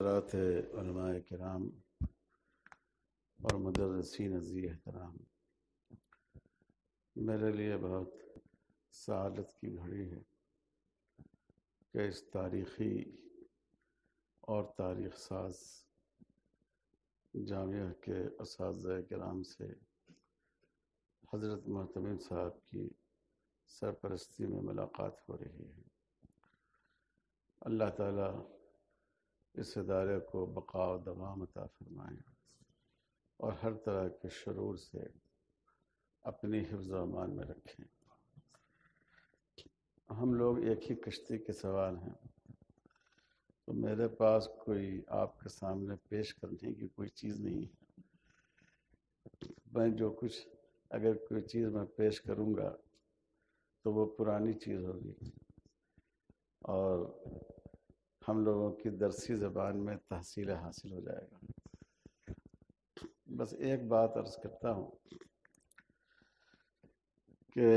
حضرات علماء کرام اور مدرسین عزیز احترام، میرے لیے بہت سعادت کی گھڑی ہے کہ اس تاریخی اور تاریخ ساز جامعہ کے اساتذہ کرام سے حضرت محتمم صاحب کی سرپرستی میں ملاقات ہو رہی ہے۔ اللہ تعالیٰ اس ادارے کو بقا و دوام عطا فرمائے اور ہر طرح کے شرور سے اپنی حفظ و امان میں رکھیں۔ ہم لوگ ایک ہی کشتی کے سوار ہیں، تو میرے پاس کوئی آپ کے سامنے پیش کرنے کی کوئی چیز نہیں ہے۔ میں جو کچھ اگر کوئی چیز میں پیش کروں گا تو وہ پرانی چیز ہوگی اور ہم لوگوں کی درسی زبان میں تحصیل حاصل ہو جائے گا۔ بس ایک بات عرض کرتا ہوں کہ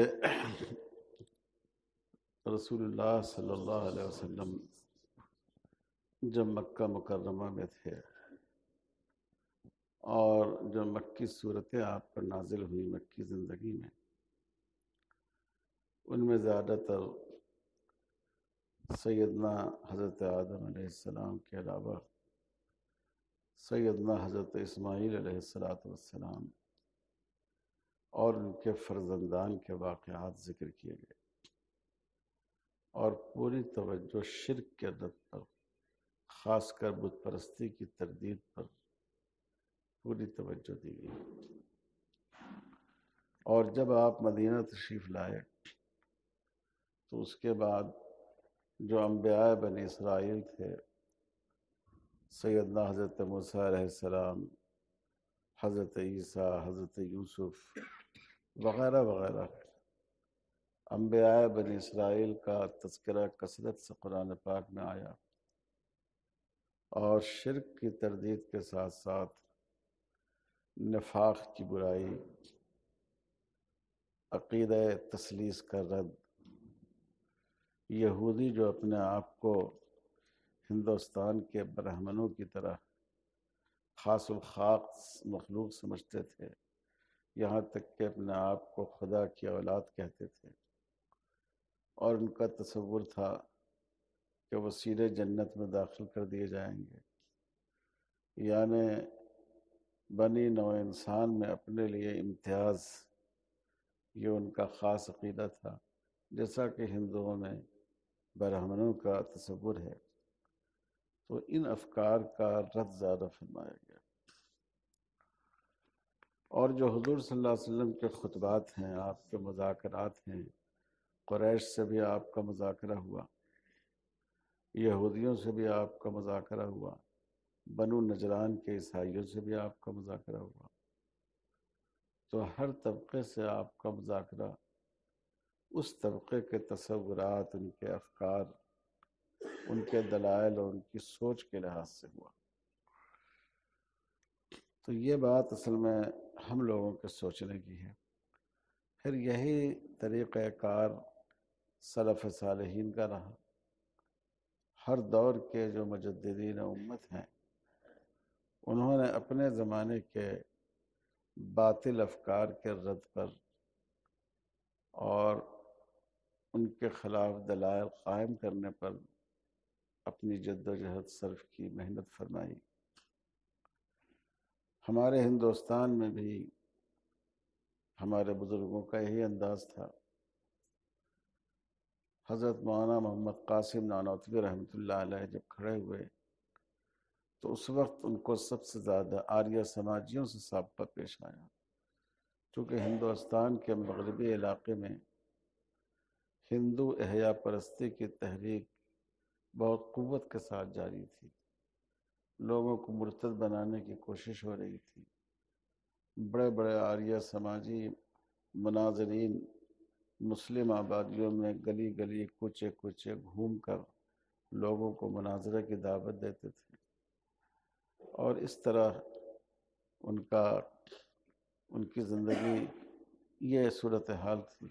رسول اللہ صلی اللہ علیہ وسلم جب مکہ مکرمہ میں تھے اور جو مکی صورتیں آپ پر نازل ہوئی مکی زندگی میں، ان میں زیادہ تر سیدنا حضرت آدم علیہ السلام کے علاوہ سیدنا حضرت اسماعیل علیہ السلام اور ان کے فرزندان کے واقعات ذکر کیے گئے اور پوری توجہ شرک کے رد پر، خاص کر بت پرستی کی تردید پر پوری توجہ دی گئی۔ اور جب آپ مدینہ تشریف لائے تو اس کے بعد جو انبیاء بنی اسرائیل تھے، سیدنا حضرت موسیٰ علیہ السلام، حضرت عیسیٰ، حضرت یوسف وغیرہ وغیرہ، انبیاء بنی اسرائیل کا تذکرہ کثرت سے قرآن پاک میں آیا اور شرک کی تردید کے ساتھ ساتھ نفاق کی برائی، عقیدہ تثلیث کا رد، یہودی جو اپنے آپ کو ہندوستان کے برہمنوں کی طرح خاص الخاص مخلوق سمجھتے تھے، یہاں تک کہ اپنے آپ کو خدا کی اولاد کہتے تھے، اور ان کا تصور تھا کہ وہ سیدھے جنت میں داخل کر دیے جائیں گے، یعنی بنی نوع انسان میں اپنے لیے امتیاز، یہ ان کا خاص عقیدہ تھا، جیسا کہ ہندوؤں میں برہمنوں کا تصور ہے۔ تو ان افکار کا رد زیادہ فرمایا گیا، اور جو حضور صلی اللہ علیہ وسلم کے خطبات ہیں، آپ کے مذاکرات ہیں، قریش سے بھی آپ کا مذاکرہ ہوا، یہودیوں سے بھی آپ کا مذاکرہ ہوا، بنو نجران کے عیسائیوں سے بھی آپ کا مذاکرہ ہوا، تو ہر طبقے سے آپ کا مذاکرہ اس طبقے کے تصورات، ان کے افکار، ان کے دلائل اور ان کی سوچ کے لحاظ سے ہوا۔ تو یہ بات اصل میں ہم لوگوں کے سوچنے کی ہے۔ پھر یہی طریقہ کار سلف صالحین کا رہا۔ ہر دور کے جو مجددین امت ہیں، انہوں نے اپنے زمانے کے باطل افکار کے رد پر اور ان کے خلاف دلائل قائم کرنے پر اپنی جد و جہد صرف کی، محنت فرمائی۔ ہمارے ہندوستان میں بھی ہمارے بزرگوں کا یہی انداز تھا۔ حضرت مولانا محمد قاسم نانوتوی رحمۃ اللہ علیہ جب کھڑے ہوئے تو اس وقت ان کو سب سے زیادہ آریہ سماجیوں سے سابقہ پیش آیا، چونکہ ہندوستان کے مغربی علاقے میں ہندو احیاء پرستی کی تحریک بہت قوت کے ساتھ جاری تھی، لوگوں کو مرتد بنانے کی کوشش ہو رہی تھی۔ بڑے بڑے آریہ سماجی مناظرین مسلم آبادیوں میں گلی گلی، کوچے کوچے گھوم کر لوگوں کو مناظرے کی دعوت دیتے تھے، اور اس طرح ان کی زندگی یہ صورتحال تھی۔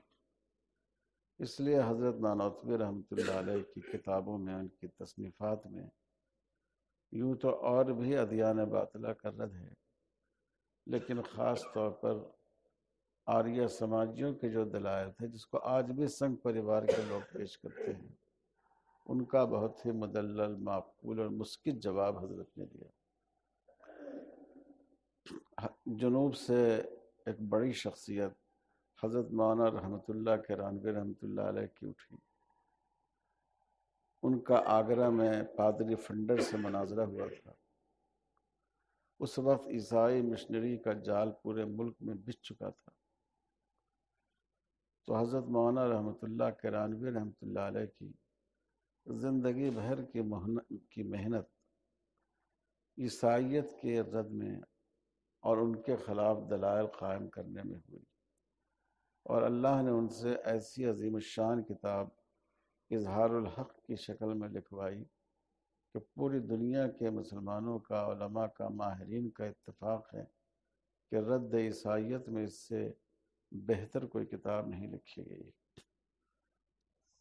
اس لیے حضرت نانوتوی رحمۃ اللہ علیہ کی کتابوں میں، ان کی تصنیفات میں یوں تو اور بھی ادیان باطلہ کا رد ہے، لیکن خاص طور پر آریہ سماجیوں کے جو دلائل تھے، جس کو آج بھی سنگھ پریوار کے لوگ پیش کرتے ہیں، ان کا بہت ہی مدلل، معقول اور مسکت جواب حضرت نے دیا۔ جنوب سے ایک بڑی شخصیت حضرت مولانا رحمۃ اللہ کرانوی رحمۃ اللہ علیہ کی اٹھی۔ ان کا آگرہ میں پادری فنڈر سے مناظرہ ہوا تھا۔ اس وقت عیسائی مشنری کا جال پورے ملک میں بچھ چکا تھا، تو حضرت مولانا رحمۃ اللہ کرانوی رحمۃ اللہ علیہ کی زندگی بھر کی محنت عیسائیت کے رد میں اور ان کے خلاف دلائل قائم کرنے میں ہوئی، اور اللہ نے ان سے ایسی عظیم الشان کتاب اظہار الحق کی شکل میں لکھوائی کہ پوری دنیا کے مسلمانوں کا، علماء کا، ماہرین کا اتفاق ہے کہ رد عیسائیت میں اس سے بہتر کوئی کتاب نہیں لکھی گئی۔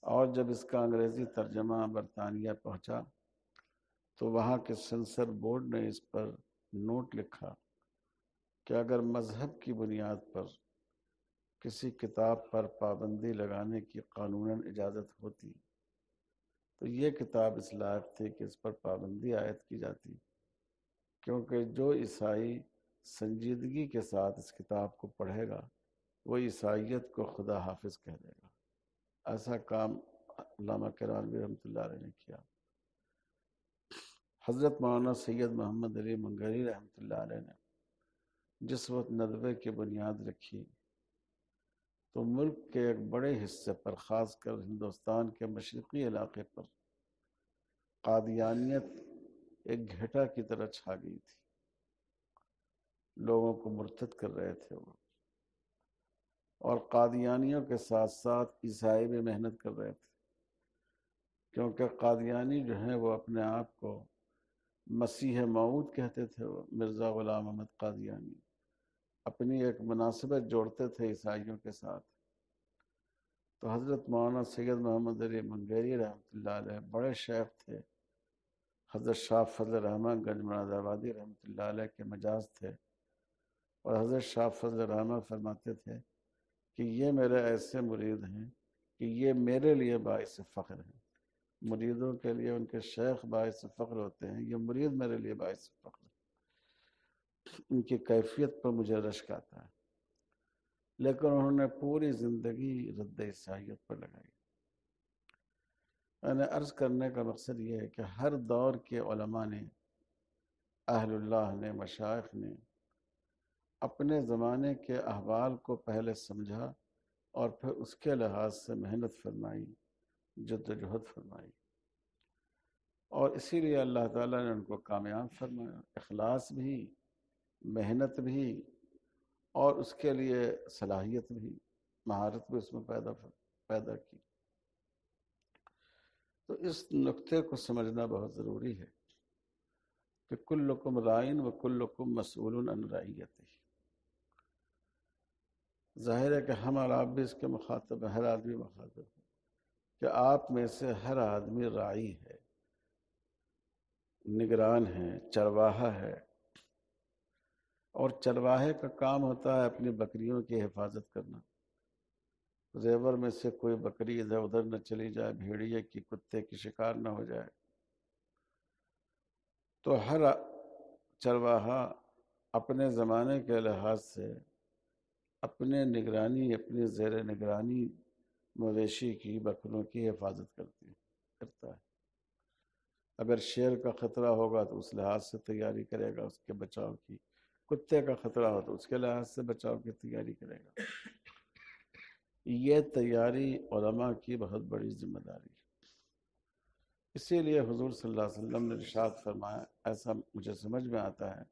اور جب اس کا انگریزی ترجمہ برطانیہ پہنچا تو وہاں کے سینسر بورڈ نے اس پر نوٹ لکھا کہ اگر مذہب کی بنیاد پر کسی کتاب پر پابندی لگانے کی قانوناً اجازت ہوتی تو یہ کتاب اس لائق تھی کہ اس پر پابندی عائد کی جاتی، کیونکہ جو عیسائی سنجیدگی کے ساتھ اس کتاب کو پڑھے گا وہ عیسائیت کو خدا حافظ کہہ دے گا۔ ایسا کام علامہ کرانوی رحمۃ اللہ علیہ نے کیا۔ حضرت مولانا سید محمد علی منگری رحمۃ اللہ علیہ نے جس وقت ندوے کی بنیاد رکھی تو ملک کے ایک بڑے حصے پر، خاص کر ہندوستان کے مشرقی علاقے پر، قادیانیت ایک گھیٹا کی طرح چھا گئی تھی۔ لوگوں کو مرتد کر رہے تھے وہ، اور قادیانیوں کے ساتھ ساتھ عیسائی بھی محنت کر رہے تھے، کیونکہ قادیانی جو ہیں وہ اپنے آپ کو مسیح موعود کہتے تھے۔ وہ مرزا غلام احمد قادیانی اپنی ایک مناسبت جوڑتے تھے عیسائیوں کے ساتھ۔ تو حضرت مولانا سید محمد علی منگیری رحمۃ اللہ علیہ بڑے شیخ تھے، حضرت شاہ فضل الرحمن گنج مراد آبادی رحمۃ اللہ علیہ کے مجاز تھے، اور حضرت شاہ فضل الرحمن فرماتے تھے کہ یہ میرے ایسے مرید ہیں کہ یہ میرے لیے باعث فخر ہیں۔ مریدوں کے لیے ان کے شیخ باعث فخر ہوتے ہیں، یہ مرید میرے لیے باعث فخر ہے۔ ان کی کیفیت پر مجھے رشک آتا ہے، لیکن انہوں نے پوری زندگی رد عیسائیت پر لگائی۔ میں نے عرض کرنے کا مقصد یہ ہے کہ ہر دور کے علماء نے، اہل اللہ نے، مشائخ نے اپنے زمانے کے احوال کو پہلے سمجھا اور پھر اس کے لحاظ سے محنت فرمائی، جدوجہد فرمائی، اور اسی لیے اللہ تعالیٰ نے ان کو کامیاب فرمایا۔ اخلاص بھی، محنت بھی، اور اس کے لیے صلاحیت بھی، مہارت بھی اس میں پیدا کی۔ تو اس نقطے کو سمجھنا بہت ضروری ہے کہ کلکم رائن و کلکم مسئول عن رعیتہ۔ ظاہر ہے کہ ہم اور آپ بھی اس کے مخاطب ہیں، ہر آدمی مخاطب ہے کہ آپ میں سے ہر آدمی راعی ہے، نگران ہے، چرواہا ہے، اور چرواہے کا کام ہوتا ہے اپنی بکریوں کی حفاظت کرنا۔ زیور میں سے کوئی بکری ادھر ادھر نہ چلی جائے، بھیڑیے کی، کتے کی شکار نہ ہو جائے۔ تو ہر چرواہا اپنے زمانے کے لحاظ سے اپنے زیر نگرانی مویشی کی، بکروں کی حفاظت کرتا ہے۔ اگر شیر کا خطرہ ہوگا تو اس لحاظ سے تیاری کرے گا اس کے بچاؤ کی، کتے کا خطرہ ہو تو اس کے لحاظ سے بچاؤ کی تیاری کرے گا۔ یہ تیاری علماء کی بہت بڑی ذمہ داری ہے۔ اسی لیے حضور صلی اللہ علیہ وسلم نے ارشاد فرمایا، ایسا مجھے سمجھ میں آتا ہے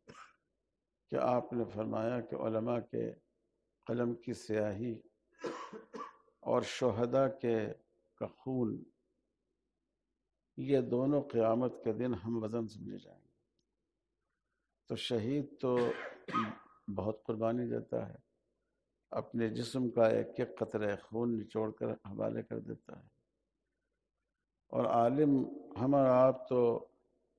کہ آپ نے فرمایا کہ علماء کے قلم کی سیاہی اور شہداء کا خون، یہ دونوں قیامت کے دن ہم وزن سمجھے جائیں گے۔ تو شہید تو بہت قربانی دیتا ہے، اپنے جسم کا ایک ایک قطرہ خون نچوڑ کر حوالے کر دیتا ہے، اور عالم ہم اور آپ تو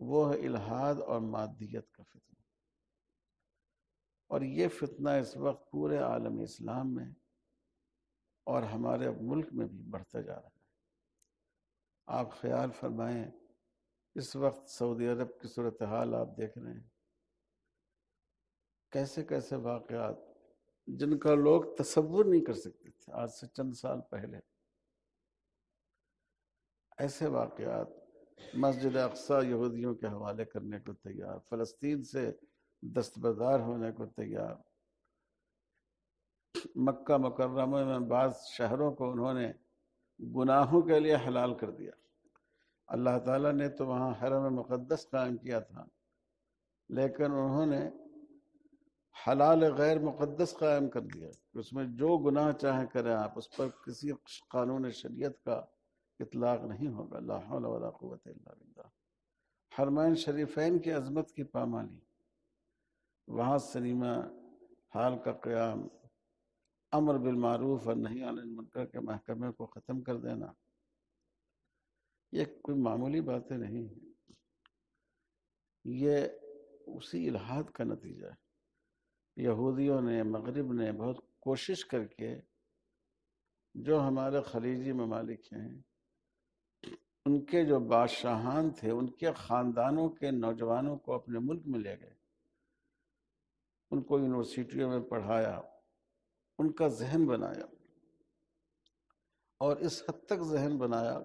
وہ ہے الحاد اور مادیت کا فتنہ، اور یہ فتنہ اس وقت پورے عالم اسلام میں اور ہمارے ملک میں بھی بڑھتا جا رہا ہے۔ آپ خیال فرمائیں، اس وقت سعودی عرب کی صورتحال آپ دیکھ رہے ہیں، کیسے کیسے واقعات جن کا لوگ تصور نہیں کر سکتے تھے آج سے چند سال پہلے، ایسے واقعات، مسجد اقصی یہودیوں کے حوالے کرنے کو تیار، فلسطین سے دستبردار ہونے کو تیار، مکہ مکرمہ میں بعض شہروں کو انہوں نے گناہوں کے لیے حلال کر دیا۔ اللہ تعالیٰ نے تو وہاں حرم مقدس قائم کیا تھا، لیکن انہوں نے حلال غیر مقدس قائم کر دیا، اس میں جو گناہ چاہیں کریں آپ، اس پر کسی قانون شریعت کا اطلاق نہیں ہوگا۔ لا حول ولا قوت الا باللہ۔ حرمین شریفین کی عظمت کی پامالی، وہاں سنیما ہال کا قیام، امر بالمعروف اور نہی عن المنکر کے محکمے کو ختم کر دینا، یہ کوئی معمولی باتیں نہیں ہیں، یہ اسی الحاد کا نتیجہ ہے۔ یہودیوں نے، مغرب نے بہت کوشش کر کے جو ہمارے خلیجی ممالک ہیں، ان کے جو بادشاہان تھے، ان کے خاندانوں کے نوجوانوں کو اپنے ملک میں لے گئے، ان کو یونیورسٹیوں میں پڑھایا، ان کا ذہن بنایا، اور اس حد تک ذہن بنایا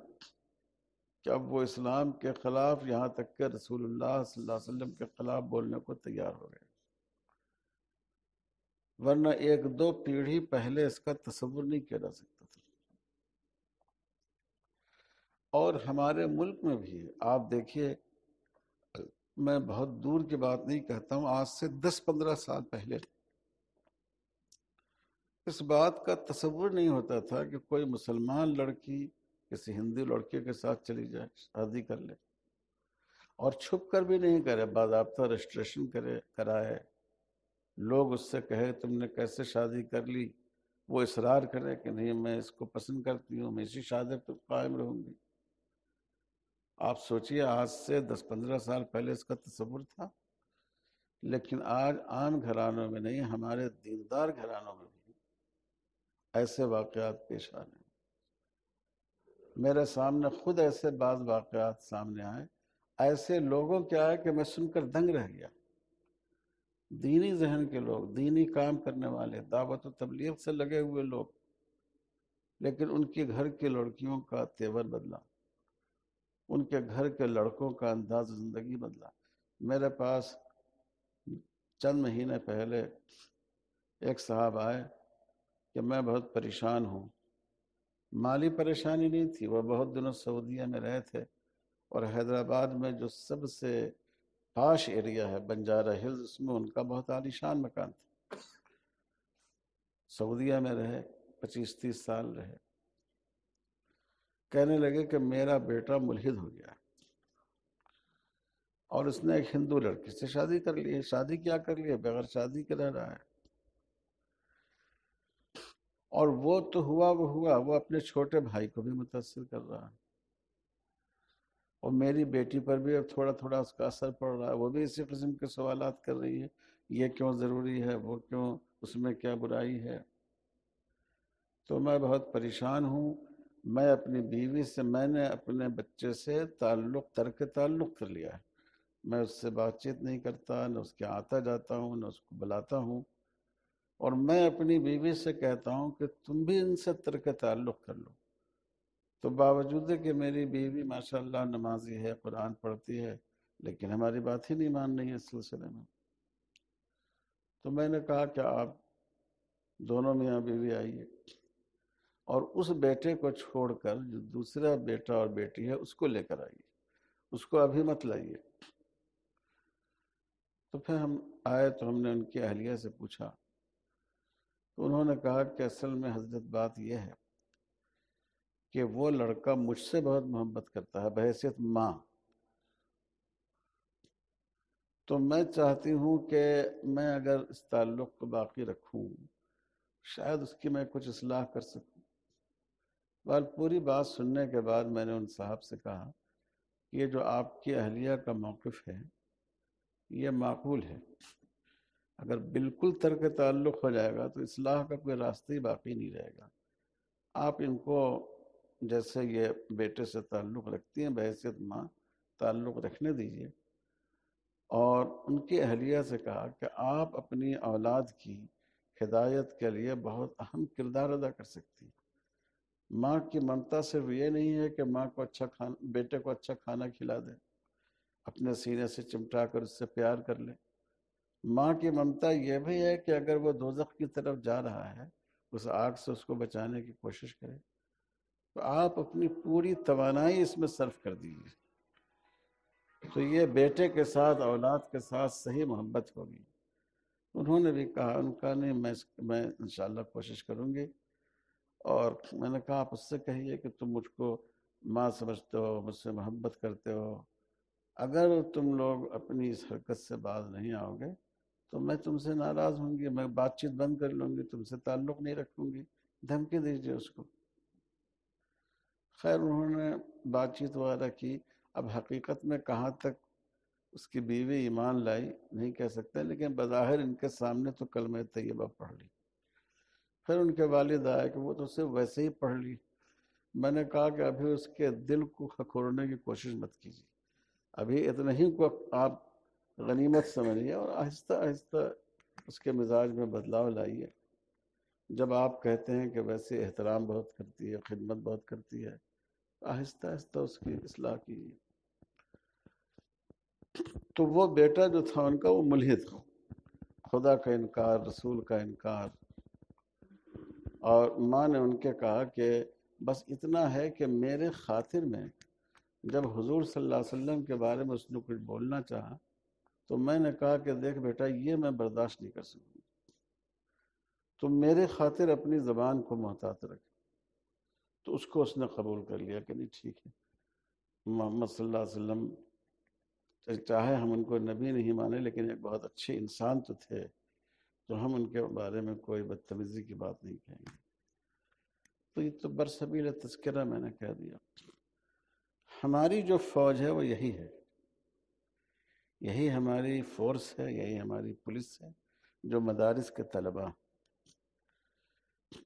کہ اب وہ اسلام کے خلاف، یہاں تک کہ رسول اللہ صلی اللہ علیہ وسلم کے خلاف بولنے کو تیار ہو گئے، ورنہ ایک دو پیڑھی پہلے اس کا تصور نہیں کیا جا سکتا تھا۔ اور ہمارے ملک میں بھی آپ دیکھیے، میں بہت دور کی بات نہیں کہتا ہوں، آج سے 10-15 سال پہلے اس بات کا تصور نہیں ہوتا تھا کہ کوئی مسلمان لڑکی کسی ہندو لڑکے کے ساتھ چلی جائے، شادی کر لے، اور چھپ کر بھی نہیں کرے، باضابطہ رجسٹریشن کرائے، لوگ اس سے کہے تم نے کیسے شادی کر لی، وہ اصرار کرے کہ نہیں میں اس کو پسند کرتی ہوں، میں اسی شادی پر قائم رہوں گی۔ آپ سوچئے آج سے 10-15 سال پہلے اس کا تصور تھا، لیکن آج عام گھرانوں میں نہیں، ہمارے دیندار گھرانوں میں بھی ایسے واقعات پیش آ رہے ہیں۔ میرے سامنے خود ایسے بعض واقعات سامنے آئے، ایسے لوگوں کے آئے کہ میں سن کر دنگ رہ گیا۔ دینی ذہن کے لوگ، دینی کام کرنے والے، دعوت و تبلیغ سے لگے ہوئے لوگ، لیکن ان کے گھر کی لڑکیوں کا تیور بدلا، ان کے گھر کے لڑکوں کا انداز زندگی بدلا۔ میرے پاس چند مہینے پہلے ایک صاحب آئے کہ میں بہت پریشان ہوں، مالی پریشانی نہیں تھی، وہ بہت دنوں سعودیہ میں رہے تھے، اور حیدرآباد میں جو سب سے پاش ایریا ہے بنجارہ ہلز، اس میں ان کا بہت عالیشان مکان تھا، سعودیہ میں رہے، 25-30 سال رہے۔ کہنے لگے کہ میرا بیٹا ملحد ہو گیا اور اس نے ایک ہندو لڑکی سے شادی کر لی ہے۔ شادی کیا کر لی ہے، بغیر شادی کے رہ رہا ہے، اور وہ تو ہوا وہ ہوا، وہ اپنے چھوٹے بھائی کو بھی متاثر کر رہا ہے، اور میری بیٹی پر بھی اب تھوڑا تھوڑا اس کا اثر پڑ رہا ہے، وہ بھی اسی قسم کے سوالات کر رہی ہے، یہ کیوں ضروری ہے، وہ کیوں، اس میں کیا برائی ہے۔ تو میں بہت پریشان ہوں، میں اپنی بیوی سے، میں نے اپنے بچے سے ترک تعلق کر لیا ہے، میں اس سے بات چیت نہیں کرتا، نہ اس کے آتا جاتا ہوں، نہ اس کو بلاتا ہوں، اور میں اپنی بیوی سے کہتا ہوں کہ تم بھی ان سے ترک تعلق کر لو، تو باوجود ہے کہ میری بیوی ماشاءاللہ نمازی ہے، قرآن پڑھتی ہے، لیکن ہماری بات ہی نہیں مان رہی ہے اس سلسلے میں۔ تو میں نے کہا کہ آپ دونوں میاں بیوی آئیے، اور اس بیٹے کو چھوڑ کر جو دوسرا بیٹا اور بیٹی ہے اس کو لے کر آئیے، اس کو ابھی مت لائیے۔ تو پھر ہم آئے تو ہم نے ان کی اہلیہ سے پوچھا، تو انہوں نے کہا کہ اصل میں حضرت بات یہ ہے کہ وہ لڑکا مجھ سے بہت محبت کرتا ہے بحیثیت ماں، تو میں چاہتی ہوں کہ میں اگر اس تعلق کو باقی رکھوں، شاید اس کی میں کچھ اصلاح کر سکوں۔ بہرحال پوری بات سننے کے بعد میں نے ان صاحب سے کہا یہ جو آپ کی اہلیہ کا موقف ہے یہ معقول ہے. اگر بالکل ترک تعلق ہو جائے گا تو اصلاح کا کوئی راستہ ہی باقی نہیں رہے گا. آپ ان کو جیسے یہ بیٹے سے تعلق رکھتی ہیں بحیثیت ماں تعلق رکھنے دیجیے، اور ان کی اہلیہ سے کہا کہ آپ اپنی اولاد کی ہدایت کے لیے بہت اہم کردار ادا کر سکتی ہیں. ماں کی ممتا صرف یہ نہیں ہے کہ ماں کو اچھا کھانا، بیٹے کو اچھا کھانا کھلا دے، اپنے سینے سے چمٹا کر اس سے پیار کر لے. ماں کی ممتا یہ بھی ہے کہ اگر وہ دوزخ کی طرف جا رہا ہے اس آگ سے اس کو بچانے کی کوشش کرے. تو آپ اپنی پوری توانائی اس میں صرف کر دیجیے، تو یہ بیٹے کے ساتھ اولاد کے ساتھ صحیح محبت ہوگی. انہوں نے بھی کہا، ان کا نہیں، میں انشاءاللہ کوشش کروں گی. اور میں نے کہا آپ اس سے کہیے کہ تم مجھ کو ماں سمجھتے ہو، مجھ سے محبت کرتے ہو، اگر تم لوگ اپنی اس حرکت سے باز نہیں آؤ گے تو میں تم سے ناراض ہوں گی، میں بات چیت بند کر لوں گی، تم سے تعلق نہیں رکھوں گی. دھمکی دیجیے اس کو. خیر انہوں نے بات چیت وغیرہ کی. اب حقیقت میں کہاں تک اس کی بیوی ایمان لائی نہیں کہہ سکتے، لیکن بظاہر ان کے سامنے تو کلمہ طیبہ پڑھ لی. پھر ان کے والد آئے کہ وہ تو صرف ویسے ہی پڑھ لی. میں نے کہا کہ ابھی اس کے دل کو کھکھورنے کی کوشش مت کیجیے، ابھی اتنا ہی کو آپ غنیمت سمجھیے اور آہستہ آہستہ اس کے مزاج میں بدلاؤ لائیے. جب آپ کہتے ہیں کہ ویسے احترام بہت کرتی ہے، خدمت بہت کرتی ہے، آہستہ آہستہ اس کی اصلاح کیجیے. تو وہ بیٹا جو تھا ان کا وہ ملحد، خدا کا انکار، رسول کا انکار. اور ماں نے ان کے کہا کہ بس اتنا ہے کہ میرے خاطر میں جب حضور صلی اللہ علیہ وسلم کے بارے میں اس نے کچھ بولنا چاہا تو میں نے کہا کہ دیکھ بیٹا یہ میں برداشت نہیں کر سکوں، تم میرے خاطر اپنی زبان کو محتاط رکھ. تو اس کو اس نے قبول کر لیا کہ نہیں ٹھیک ہے، محمد صلی اللہ علیہ وسلم چاہے ہم ان کو نبی نہیں مانے لیکن ایک بہت اچھے انسان تو تھے، تو ہم ان کے بارے میں کوئی بدتمیزی کی بات نہیں کہیں گے. تو یہ تو برسبیل تذکرہ میں نے کہہ دیا. ہماری جو فوج ہے وہ یہی ہے، یہی ہماری فورس ہے، یہی ہماری پولیس ہے، جو مدارس کے طلباء.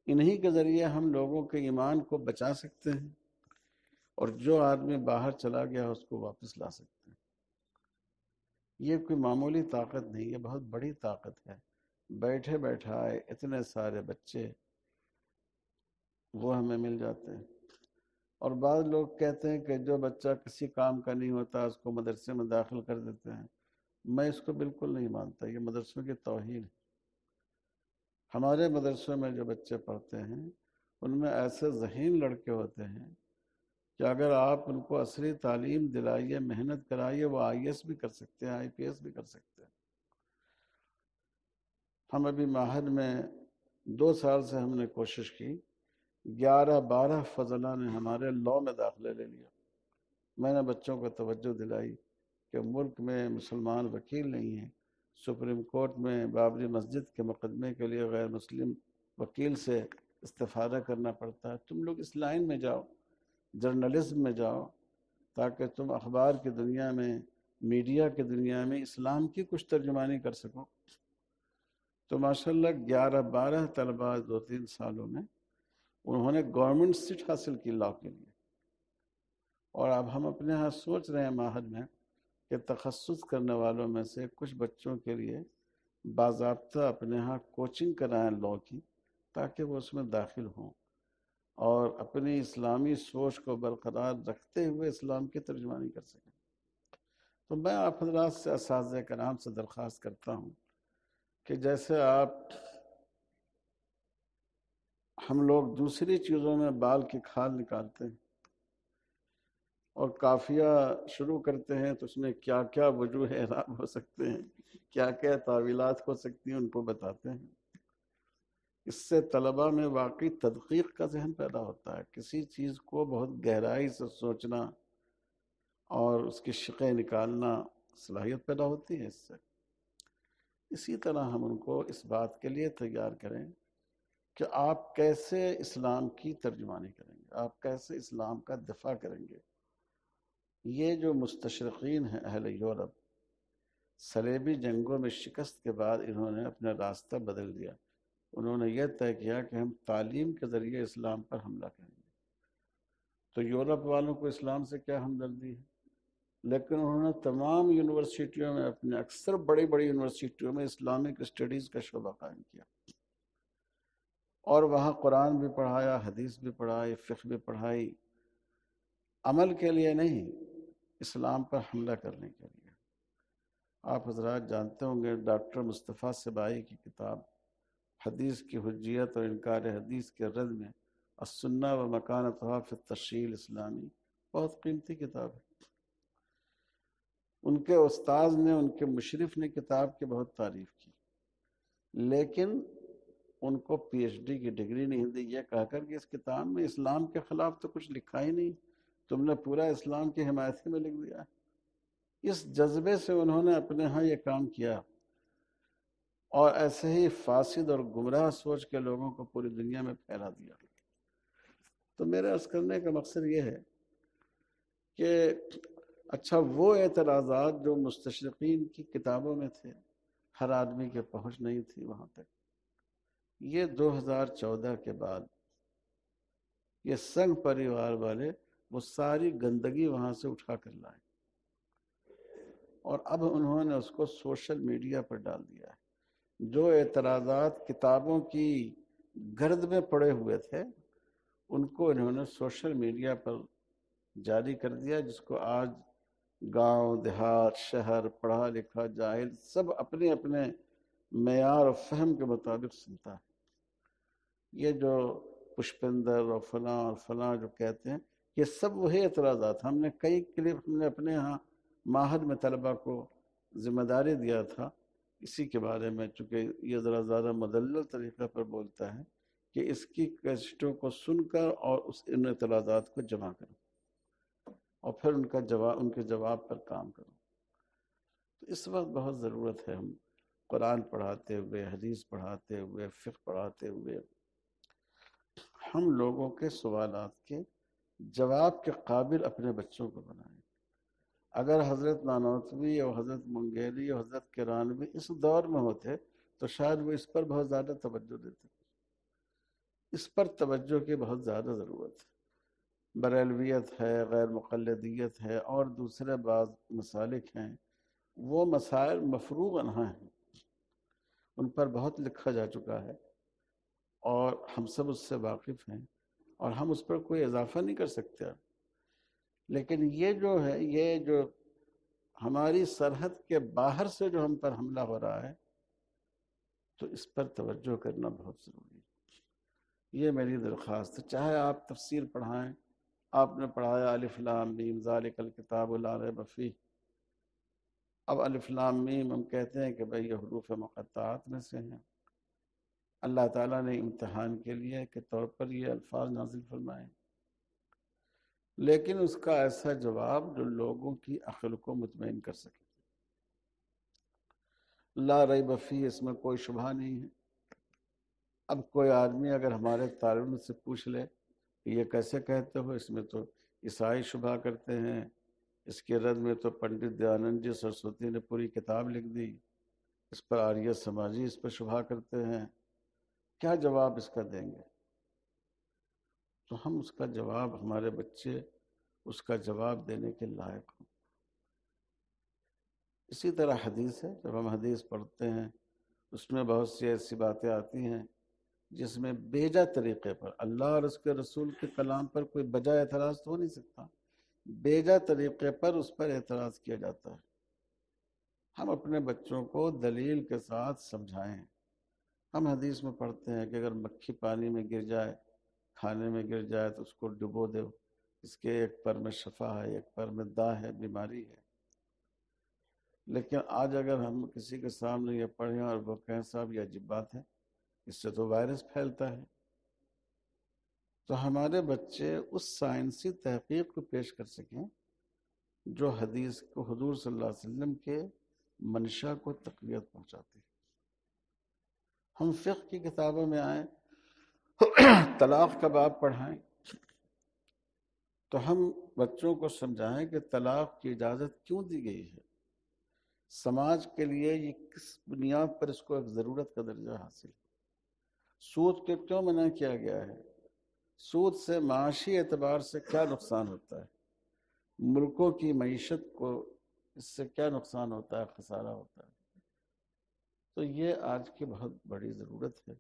انہی کے ذریعے ہم لوگوں کے ایمان کو بچا سکتے ہیں اور جو آدمی باہر چلا گیا اس کو واپس لا سکتے ہیں. یہ کوئی معمولی طاقت نہیں، یہ بہت بڑی طاقت ہے. بیٹھے بیٹھائے اتنے سارے بچے وہ ہمیں مل جاتے ہیں. اور بعض لوگ کہتے ہیں کہ جو بچہ کسی کام کا نہیں ہوتا اس کو مدرسے میں داخل کر دیتے ہیں. میں اس کو بالکل نہیں مانتا، یہ مدرسوں کی توہین ہے. ہمارے مدرسوں میں جو بچے پڑھتے ہیں ان میں ایسے ذہین لڑکے ہوتے ہیں کہ اگر آپ ان کو عصری تعلیم دلائیے، محنت کرائیے، وہ IAS بھی کر سکتے ہیں، IPS بھی کر سکتے ہیں. ہم ابھی معہد میں 2 سال سے ہم نے کوشش کی، 11-12 فضلاء نے ہمارے لاء میں داخلے لے لیا. میں نے بچوں کو توجہ دلائی کہ ملک میں مسلمان وکیل نہیں ہیں، سپریم کورٹ میں بابری مسجد کے مقدمے کے لیے غیر مسلم وکیل سے استفادہ کرنا پڑتا ہے. تم لوگ اس لائن میں جاؤ، جرنلزم میں جاؤ، تاکہ تم اخبار کی دنیا میں، میڈیا کی دنیا میں اسلام کی کچھ ترجمانی کر سکو. تو ماشاءاللہ 11-12 طلباء 2-3 سالوں میں انہوں نے گورنمنٹ سیٹ حاصل کی لاء کے لیے. اور اب ہم اپنے ہاں سوچ رہے ہیں معہد میں کہ تخصص کرنے والوں میں سے کچھ بچوں کے لیے باضابطہ اپنے ہاں کوچنگ کرائیں لاء کی، تاکہ وہ اس میں داخل ہوں اور اپنی اسلامی سوچ کو برقرار رکھتے ہوئے اسلام کی ترجمانی کر سکیں. تو میں آپ حضرات سے، اساتذہ کرام سے درخواست کرتا ہوں کہ جیسے ہم لوگ دوسری چیزوں میں بال کی کھال نکالتے ہیں اور قافیہ شروع کرتے ہیں تو اس میں کیا کیا وجوہ اعراب ہو سکتے ہیں، کیا کیا تاویلات ہو سکتی ہیں، ان کو بتاتے ہیں. اس سے طلباء میں واقعی تدقیق کا ذہن پیدا ہوتا ہے، کسی چیز کو بہت گہرائی سے سوچنا اور اس کی شقیں نکالنا صلاحیت پیدا ہوتی ہے اس سے. اسی طرح ہم ان کو اس بات کے لیے تیار کریں کہ آپ کیسے اسلام کی ترجمانی کریں گے، آپ کیسے اسلام کا دفاع کریں گے. یہ جو مستشرقین ہیں اہل یورپ، صلیبی جنگوں میں شکست کے بعد انہوں نے اپنا راستہ بدل دیا. انہوں نے یہ طے کیا کہ ہم تعلیم کے ذریعے اسلام پر حملہ کریں گے. تو یورپ والوں کو اسلام سے کیا ہمدردی ہے، لیکن انہوں نے تمام یونیورسٹیوں میں، اپنے اکثر بڑی بڑی یونیورسٹیوں میں اسلامک اسٹڈیز کا شعبہ قائم کیا، اور وہاں قرآن بھی پڑھایا، حدیث بھی پڑھائی، فقہ بھی پڑھائی، عمل کے لیے نہیں، اسلام پر حملہ کرنے کے لیے. آپ حضرات جانتے ہوں گے ڈاکٹر مصطفیٰ سبائی کی کتاب حدیث کی حجیت اور انکار حدیث کے رد میں السنہ و مکانتها فی التشریع الاسلامی، بہت قیمتی کتاب ہے. ان کے استاذ نے، ان کے مشرف نے کتاب کی بہت تعریف کی، لیکن ان کو پی ایچ ڈی کی ڈگری نہیں دی، یہ کہا کر کہ اس کتاب میں اسلام کے خلاف تو کچھ لکھا ہی نہیں، تم نے پورا اسلام کی حمایت میں لکھ دیا. اس جذبے سے انہوں نے اپنے ہاں یہ کام کیا، اور ایسے ہی فاسد اور گمراہ سوچ کے لوگوں کو پوری دنیا میں پھیلا دیا. تو میرے عرض کرنے کا مقصد یہ ہے کہ اچھا، وہ اعتراضات جو مستشرقین کی کتابوں میں تھے، ہر آدمی کے پہنچ نہیں تھی وہاں تک. یہ 2014 کے بعد یہ سنگھ پریوار والے وہ ساری گندگی وہاں سے اٹھا کر لائے، اور اب انہوں نے اس کو سوشل میڈیا پر ڈال دیا ہے. جو اعتراضات کتابوں کی گرد میں پڑے ہوئے تھے، ان کو انہوں نے سوشل میڈیا پر جاری کر دیا، جس کو آج گاؤں دیہات شہر پڑھا لکھا جاہل سب اپنے اپنے معیار اور فہم کے مطابق سنتا ہے. یہ جو پشپندر اور فلاں جو کہتے ہیں، یہ سب وہی اعتراضات. ہم نے کئی کلپ ہم نے اپنے ہاں معہد میں طلبہ کو ذمہ داری دیا تھا اسی کے بارے میں، چونکہ یہ ذرا زیادہ مدلل طریقہ پر بولتا ہے، کہ اس کی کیسٹوں کو سن کر اور ان اعتراضات کو جمع کرو اور پھر ان کے جواب پر کام کرو. تو اس وقت بہت ضرورت ہے ہم قرآن پڑھاتے ہوئے، حدیث پڑھاتے ہوئے، فقہ پڑھاتے ہوئے ہم لوگوں کے سوالات کے جواب کے قابل اپنے بچوں کو بنائیں. اگر حضرت نانوتوی اور حضرت منگیری اور حضرت کرانوی اس دور میں ہوتے تو شاید وہ اس پر بہت زیادہ توجہ دیتے. اس پر توجہ کی بہت زیادہ ضرورت ہے. بریلویت ہے، غیر مقلدیت ہے، اور دوسرے بعض مسالک ہیں، وہ مسائل مفروغ انہا ہیں، ان پر بہت لکھا جا چکا ہے اور ہم سب اس سے واقف ہیں، اور ہم اس پر کوئی اضافہ نہیں کر سکتے. لیکن یہ جو ہے، یہ جو ہماری سرحد کے باہر سے جو ہم پر حملہ ہو رہا ہے، تو اس پر توجہ کرنا بہت ضروری ہے. یہ میری درخواست ہے. چاہے آپ تفسیر پڑھائیں، آپ نے پڑھایا الف لام میم ذالک الکتاب لا ریب فیہ. اب الف لام میم ہم کہتے ہیں کہ بھئی یہ حروف مقطعات میں سے ہیں، اللہ تعالیٰ نے امتحان کے لیے کے طور پر یہ الفاظ نازل فرمائے، لیکن اس کا ایسا جواب جو لوگوں کی عقل کو مطمئن کر سکے. لا ریب فیہ، اس میں کوئی شبہ نہیں ہے. اب کوئی آدمی اگر ہمارے طالب سے پوچھ لے کہ یہ کیسے کہتے ہو، اس میں تو عیسائی شبہ کرتے ہیں، اس کے رد میں تو پنڈت دیانند جی سرسوتی نے پوری کتاب لکھ دی، اس پر آریہ سماجی اس پر شبہ کرتے ہیں، کیا جواب اس کا دیں گے؟ تو ہم اس کا جواب، ہمارے بچے اس کا جواب دینے کے لائق ہوں. اسی طرح حدیث ہے، جب ہم حدیث پڑھتے ہیں اس میں بہت سی ایسی باتیں آتی ہیں جس میں بیجا طریقے پر اللہ اور اس کے رسول کے کلام پر کوئی بجا اعتراض تو ہو نہیں سکتا، بیجا طریقے پر اس پر اعتراض کیا جاتا ہے. ہم اپنے بچوں کو دلیل کے ساتھ سمجھائیں. ہم حدیث میں پڑھتے ہیں کہ اگر مکھی پانی میں گر جائے، کھانے میں گر جائے تو اس کو ڈبو دو، اس کے ایک پر میں شفا ہے، ایک پر میں دا ہے، بیماری ہے. لیکن آج اگر ہم کسی کے سامنے یہ پڑھیں اور وہ کہیں صاحب یہ عجیب بات ہے، اس سے تو وائرس پھیلتا ہے، تو ہمارے بچے اس سائنسی تحقیق کو پیش کر سکیں جو حدیث کو، حضور صلی اللہ علیہ وسلم کے منشا کو تقویت پہنچاتی ہے. ہم فقہ کی کتابوں میں آئیں، طلاق کا باب پڑھائیں، تو ہم بچوں کو سمجھائیں کہ طلاق کی اجازت کیوں دی گئی ہے، سماج کے لیے یہ کس بنیاد پر اس کو ایک ضرورت کا درجہ حاصل ہے، سود کے کیوں منع کیا گیا ہے، سود سے معاشی اعتبار سے کیا نقصان ہوتا ہے، ملکوں کی معیشت کو اس سے کیا نقصان ہوتا ہے، خسارہ ہوتا ہے۔ تو یہ آج کی بہت بڑی ضرورت ہے۔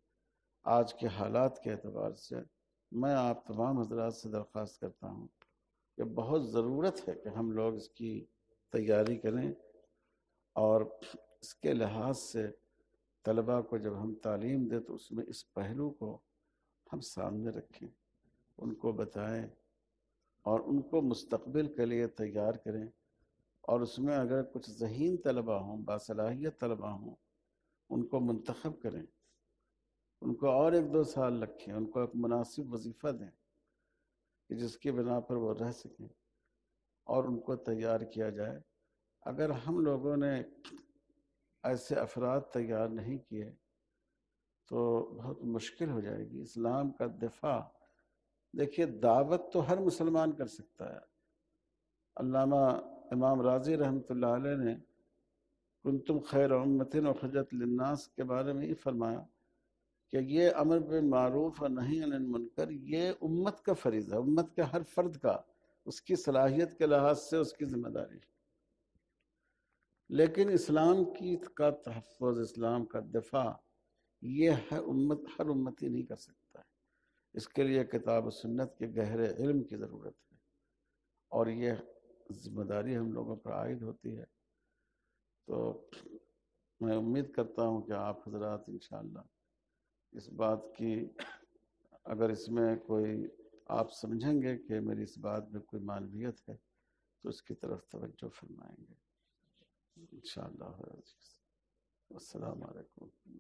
آج کے حالات کے اعتبار سے میں آپ تمام حضرات سے درخواست کرتا ہوں کہ بہت ضرورت ہے کہ ہم لوگ اس کی تیاری کریں، اور اس کے لحاظ سے طلباء کو جب ہم تعلیم دیں تو اس میں اس پہلو کو ہم سامنے رکھیں، ان کو بتائیں اور ان کو مستقبل کے لیے تیار کریں، اور اس میں اگر کچھ ذہین طلباء ہوں، باصلاحیت طلباء ہوں، ان کو منتخب کریں، ان کو اور 1-2 سال رکھیں، ان کو ایک مناسب وظیفہ دیں کہ جس کی بنا پر وہ رہ سکیں اور ان کو تیار کیا جائے۔ اگر ہم لوگوں نے ایسے افراد تیار نہیں کیے تو بہت مشکل ہو جائے گی اسلام کا دفاع۔ دیکھیے دعوت تو ہر مسلمان کر سکتا ہے۔ علامہ امام راضی رحمۃ اللہ علیہ نے کنتم خیر امت اخرجت للناس کے بارے میں یہ فرمایا کہ یہ امر بالمعروف اور نہی عن المنکر یہ امت کا فریضہ ہے، امت کے ہر فرد کا، اس کی صلاحیت کے لحاظ سے اس کی ذمہ داری ہے۔ لیکن اسلام کا تحفظ، اسلام کا دفاع یہ ہر امتی نہیں کر سکتا ہے۔ اس کے لیے کتاب و سنت کے گہرے علم کی ضرورت ہے، اور یہ ذمہ داری ہم لوگوں پر عائد ہوتی ہے۔ تو میں امید کرتا ہوں کہ آپ حضرات انشاءاللہ اس بات کی، اگر اس میں کوئی آپ سمجھیں گے کہ میری اس بات میں کوئی معنویت ہے تو اس کی طرف توجہ فرمائیں گے انشاءاللہ۔ السلام علیکم۔